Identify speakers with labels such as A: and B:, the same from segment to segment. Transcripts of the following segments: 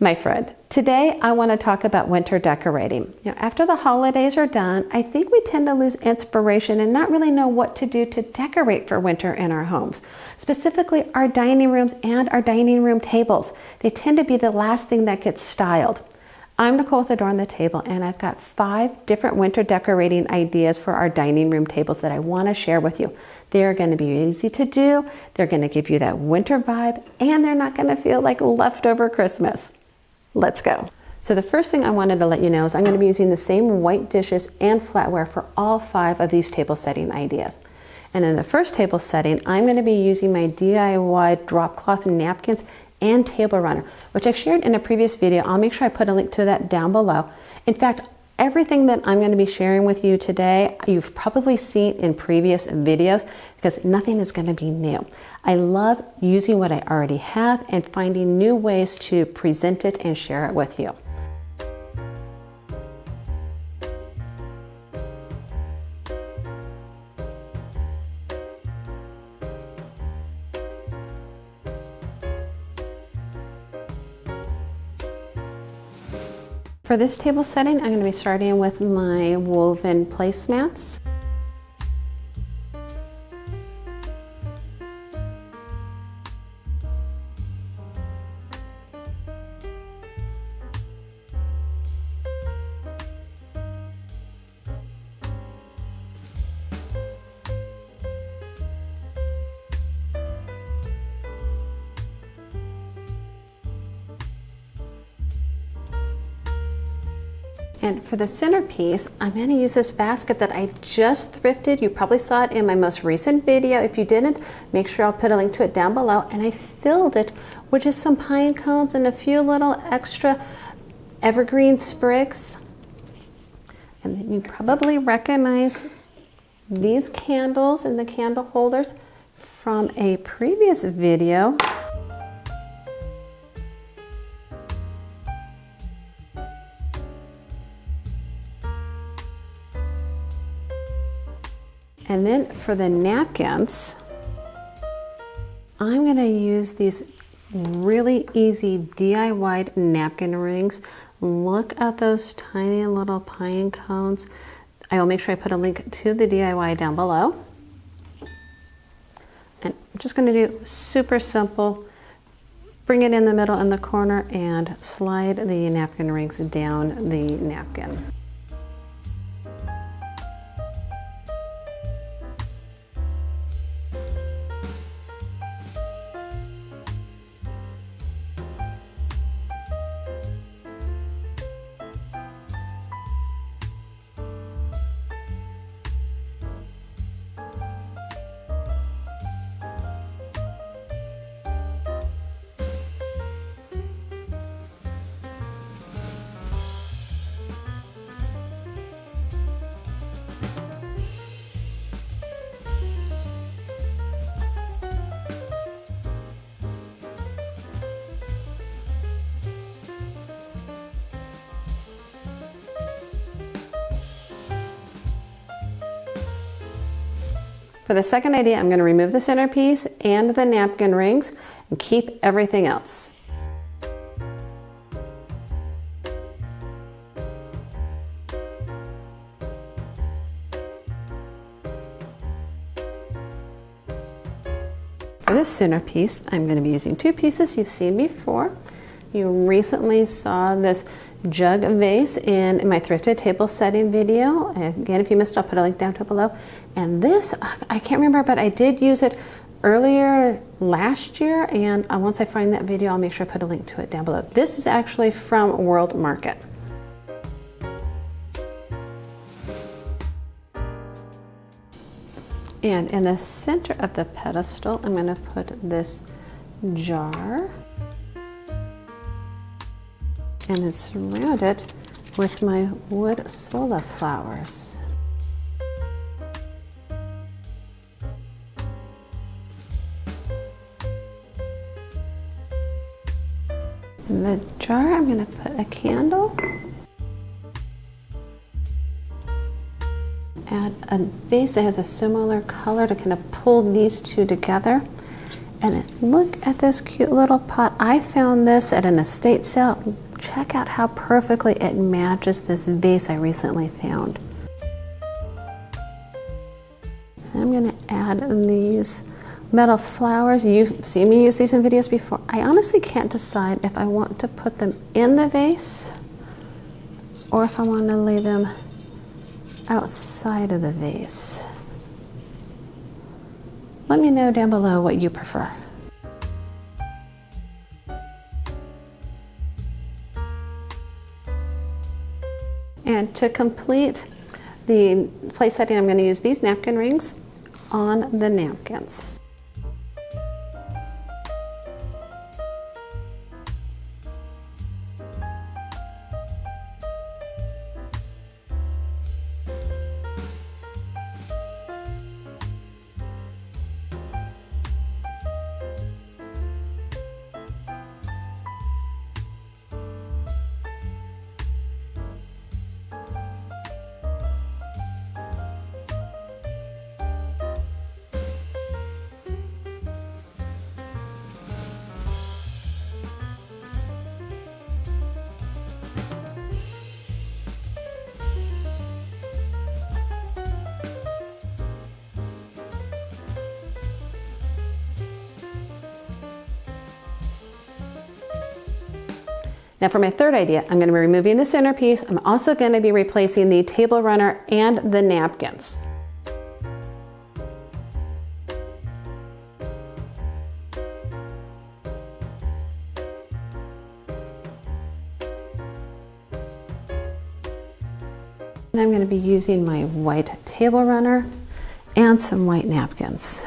A: My friend, today I want to talk about winter decorating. After the holidays are done, I think we tend to lose inspiration and not really know what to do to decorate for winter in our homes. Specifically, our dining rooms and our dining room tables. They tend to be the last thing that gets styled. I'm Nicole with Adorn the Table, and I've got 5 different winter decorating ideas for our dining room tables that I want to share with you. They're going to be easy to do, they're going to give you that winter vibe, and they're not going to feel like leftover Christmas. Let's go. So the first thing I wanted to let you know is I'm going to be using the same white dishes and flatware for all 5 of these table setting ideas. And in the first table setting, I'm going to be using my DIY drop cloth napkins and table runner, which I've shared in a previous video. I'll make sure I put a link to that down below. In fact, everything that I'm going to be sharing with you today, you've probably seen in previous videos because nothing is going to be new. I love using what I already have and finding new ways to present it and share it with you. For this table setting, I'm going to be starting with my woven placemats. And for the centerpiece, I'm going to use this basket that I just thrifted. You probably saw it in my most recent video. If you didn't, make sure I'll put a link to it down below. And I filled it with just some pine cones and a few little extra evergreen sprigs. And then you probably recognize these candles and the candle holders from a previous video. And then for the napkins, I'm going to use these really easy DIY napkin rings. Look at those tiny little pine cones. I will make sure I put a link to the DIY down below. And I'm just going to do super simple. Bring it in the middle in the corner and slide the napkin rings down the napkin. For the second idea, I'm going to remove the centerpiece and the napkin rings and keep everything else. For this centerpiece, I'm going to be using 2 pieces you've seen before. You recently saw this jug vase in my thrifted table setting video. Again, if you missed, I'll put a link down below. And this, I can't remember, but I did use it earlier last year, and once I find that video, I'll make sure I put a link to it down below. This is actually from World Market. And in the center of the pedestal, I'm going to put this jar. And it's surrounded with my wood sola flowers. In the jar, I'm going to put a candle. Add a vase that has a similar color to kind of pull these two together. And look at this cute little pot. I found this at an estate sale. Check out how perfectly it matches this vase I recently found. I'm gonna add these metal flowers. You've seen me use these in videos before. I honestly can't decide if I want to put them in the vase or if I want to lay them outside of the vase. Let me know down below what you prefer. And to complete the place setting, I'm going to use these napkin rings on the napkins. Now for my third idea, I'm going to be removing the centerpiece. I'm also going to be replacing the table runner and the napkins. And I'm going to be using my white table runner and some white napkins.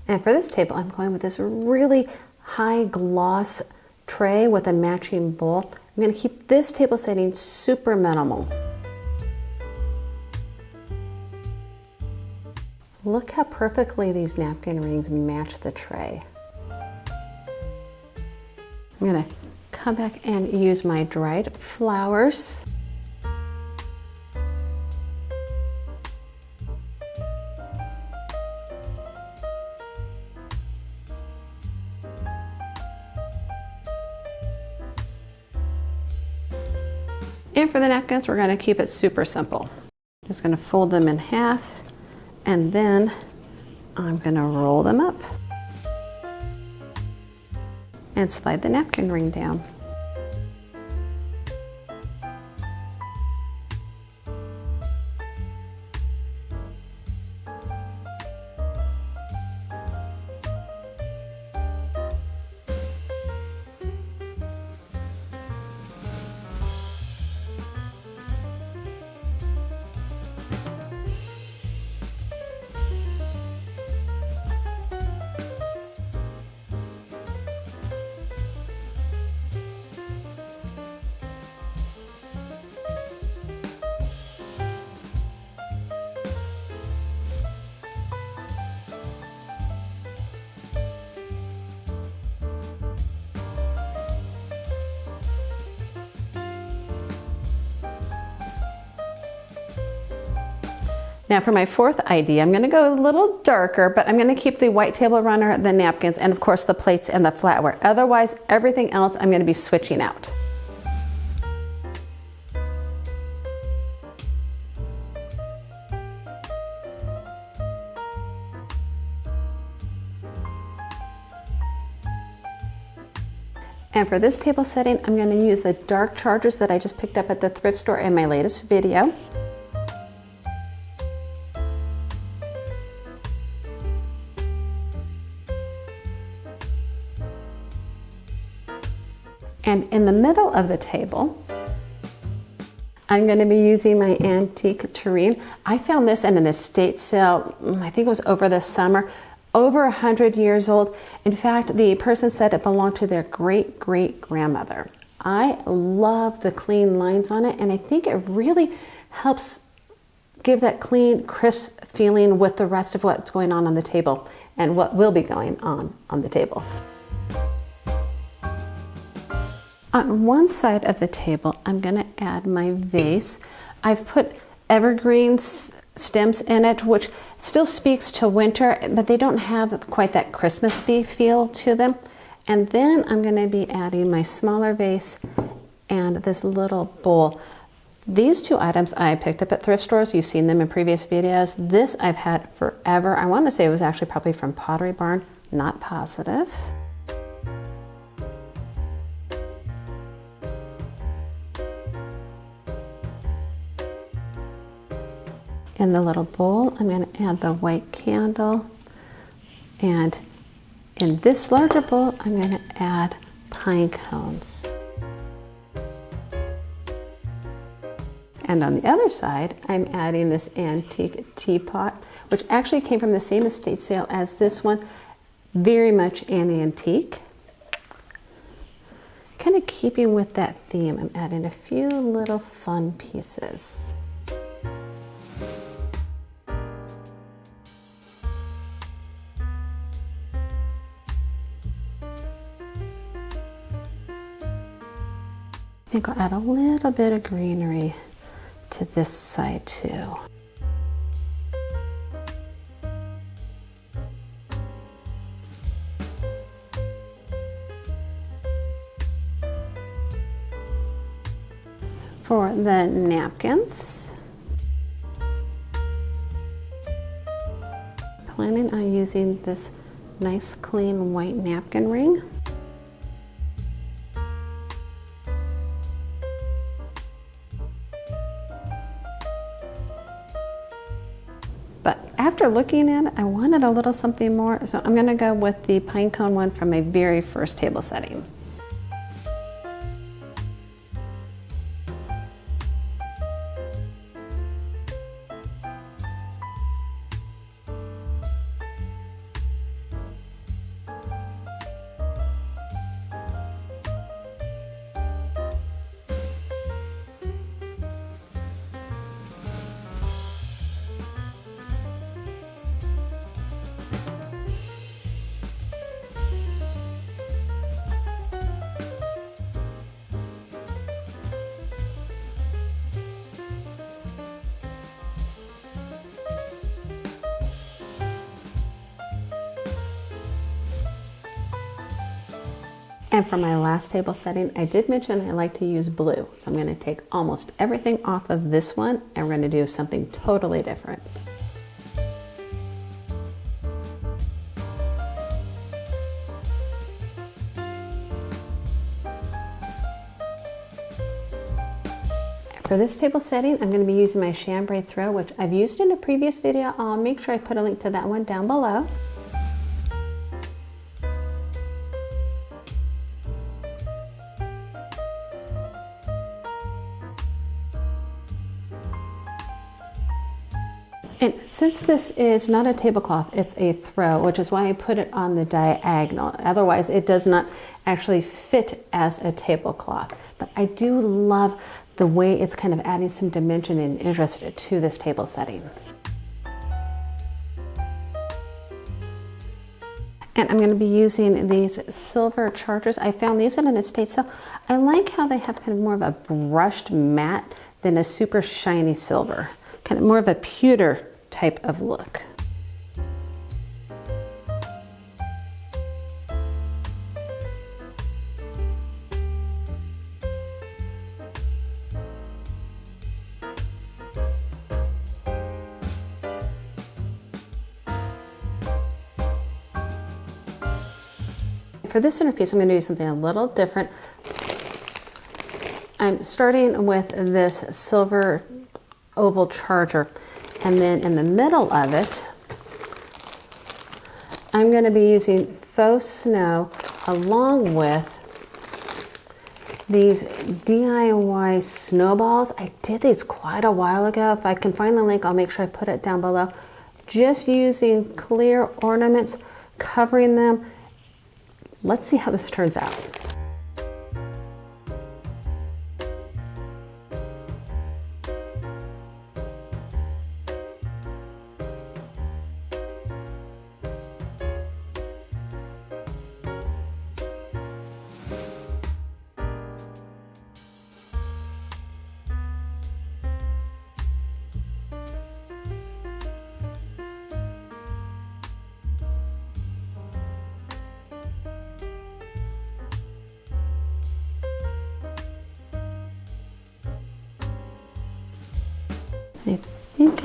A: And for this table, I'm going with this really high gloss tray with a matching bowl. I'm going to keep this table setting super minimal. Look how perfectly these napkin rings match the tray. I'm going to come back and use my dried flowers. And for the napkins, we're going to keep it super simple. Just going to fold them in half, and then I'm going to roll them up and slide the napkin ring down. Now for my fourth idea, I'm going to go a little darker, but I'm going to keep the white table runner, the napkins, and of course the plates and the flatware. Otherwise, everything else I'm going to be switching out. And for this table setting, I'm going to use the dark chargers that I just picked up at the thrift store in my latest video. And in the middle of the table, I'm going to be using my antique tureen. I found this in an estate sale, I think it was over the summer, over 100 years old. In fact, the person said it belonged to their great-great-grandmother. I love the clean lines on it, and I think it really helps give that clean, crisp feeling with the rest of what's going on the table and what will be going on the table. On one side of the table, I'm going to add my vase. I've put evergreen stems in it, which still speaks to winter, but they don't have quite that Christmassy feel to them. And then I'm going to be adding my smaller vase and this little bowl. These two items I picked up at thrift stores. You've seen them in previous videos. This I've had forever. I want to say it was actually probably from Pottery Barn, not positive. In the little bowl, I'm going to add the white candle, and in this larger bowl, I'm going to add pine cones. And on the other side, I'm adding this antique teapot, which actually came from the same estate sale as this one, very much an antique. Kind of keeping with that theme, I'm adding a few little fun pieces. I think I'll add a little bit of greenery to this side too. For the napkins, planning on using this nice clean white napkin ring. But after looking at it, I wanted a little something more, so I'm going to go with the pine cone one from my very first table setting. And for my last table setting, I did mention I like to use blue. So I'm going to take almost everything off of this one and we're going to do something totally different. For this table setting, I'm going to be using my chambray throw, which I've used in a previous video. I'll make sure I put a link to that one down below. And since this is not a tablecloth, it's a throw, which is why I put it on the diagonal. Otherwise, it does not actually fit as a tablecloth. But I do love the way it's kind of adding some dimension and interest to this table setting. And I'm going to be using these silver chargers. I found these at an estate sale. I like how they have kind of more of a brushed matte than a super shiny silver. Kind of more of a pewter type of look. For this centerpiece, I'm going to do something a little different. I'm starting with this silver oval charger, and then in the middle of it, I'm going to be using faux snow along with these DIY snowballs. I did these quite a while ago. If I can find the link, I'll make sure I put it down below. Just using clear ornaments, covering them. Let's see how this turns out.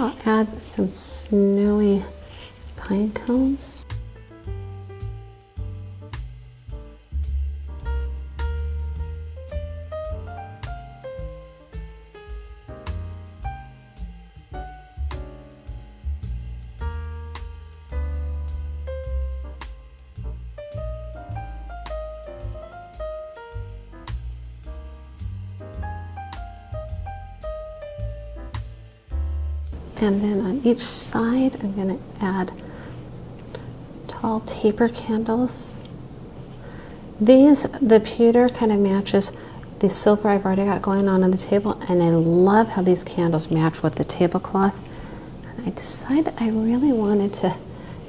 A: I'll add some snowy pine cones. And then on each side, I'm going to add tall taper candles. The pewter kind of matches the silver I've already got going on the table, and I love how these candles match with the tablecloth. And I decided I really wanted to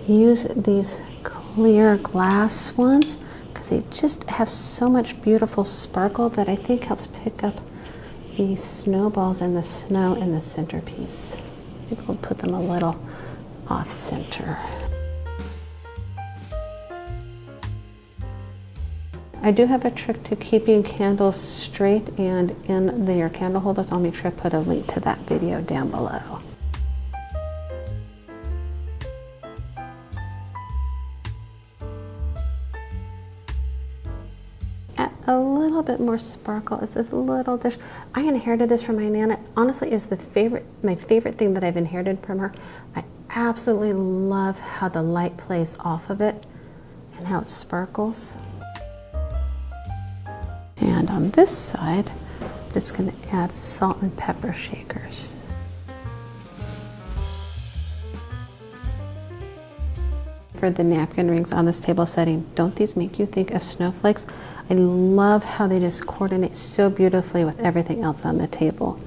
A: use these clear glass ones because they just have so much beautiful sparkle that I think helps pick up the snowballs and the snow in the centerpiece. Maybe we'll put them a little off center. I do have a trick to keeping candles straight and in your candle holders. I'll make sure I put a link to that video down below. Add a little bit more sparkle is this little dish. I inherited this from my Nana. Honestly, is my favorite thing that I've inherited from her. I absolutely love how the light plays off of it and how it sparkles. And on this side, I'm just going to add salt and pepper shakers. For the napkin rings on this table setting, don't these make you think of snowflakes? I love how they just coordinate so beautifully with everything else on the table.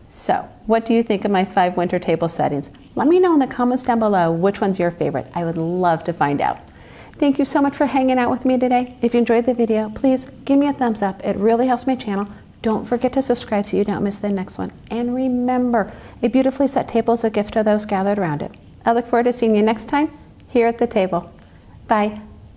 A: So, what do you think of my 5 winter table settings? Let me know in the comments down below which one's your favorite. I would love to find out. Thank you so much for hanging out with me today. If you enjoyed the video, please give me a thumbs up. It really helps my channel. Don't forget to subscribe so you don't miss the next one. And remember, a beautifully set table is a gift to those gathered around it. I look forward to seeing you next time here at the table. Bye.